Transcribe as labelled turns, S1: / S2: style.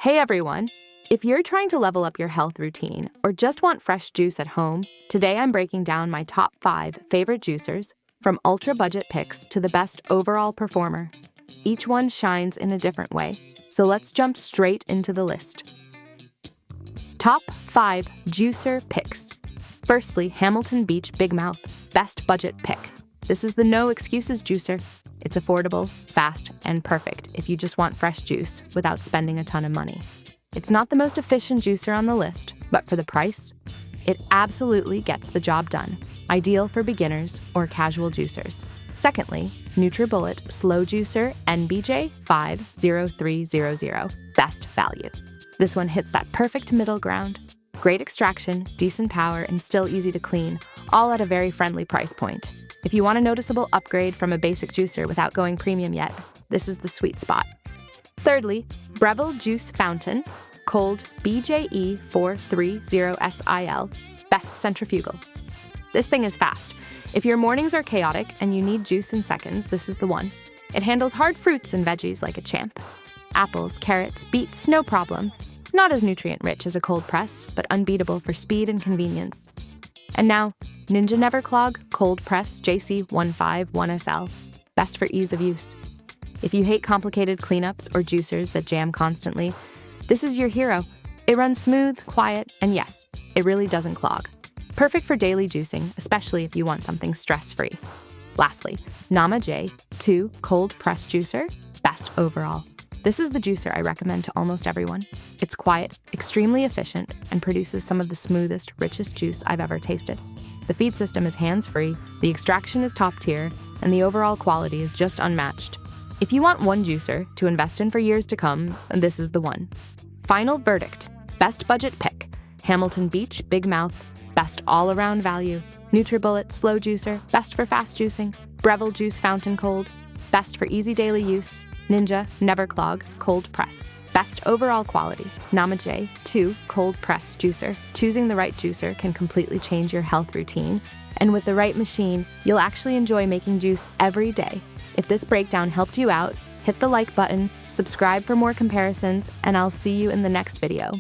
S1: Hey everyone! If you're trying to level up your health routine or just want fresh juice at home, today I'm breaking down my top 5 favorite juicers, from ultra budget picks to the best overall performer. Each one shines in a different way, so let's jump straight into the list. Top 5 juicer picks. Firstly, Hamilton Beach Big Mouth, best budget pick. This is the no excuses juicer. It's affordable, fast, and perfect if you just want fresh juice without spending a ton of money. It's not the most efficient juicer on the list, but for the price, it absolutely gets the job done. Ideal for beginners or casual juicers. Secondly, NutriBullet Slow Juicer NBJ 50300, best value. This one hits that perfect middle ground. Great extraction, decent power, and still easy to clean, all at a very friendly price point. If you want a noticeable upgrade from a basic juicer without going premium yet, this is the sweet spot. Thirdly, Breville Juice Fountain, cold BJE 430SIL, best centrifugal. This thing is fast. If your mornings are chaotic and you need juice in seconds, this is the one. It handles hard fruits and veggies like a champ. Apples, carrots, beets, no problem. Not as nutrient-rich as a cold press, but unbeatable for speed and convenience. And now, NeverClog Cold Press JC151SL, best for ease of use. If you hate complicated cleanups or juicers that jam constantly, this is your hero. It runs smooth, quiet, and yes, it really doesn't clog. Perfect for daily juicing, especially if you want something stress-free. Lastly, Nama J2 Cold Press Juicer, best overall. This is the juicer I recommend to almost everyone. It's quiet, extremely efficient, and produces some of the smoothest, richest juice I've ever tasted. The feed system is hands-free, the extraction is top tier, and the overall quality is just unmatched. If you want one juicer to invest in for years to come, this is the one. Final verdict, best budget pick, Hamilton Beach Big Mouth, best all-around value, NutriBullet Slow Juicer, best for fast juicing, Breville Juice Fountain Cold, best for easy daily use, NeverClog Cold Press, best overall quality, Nama J2 Cold Press Juicer. Choosing the right juicer can completely change your health routine, and with the right machine, you'll actually enjoy making juice every day. If this breakdown helped you out, hit the like button, subscribe for more comparisons, and I'll see you in the next video.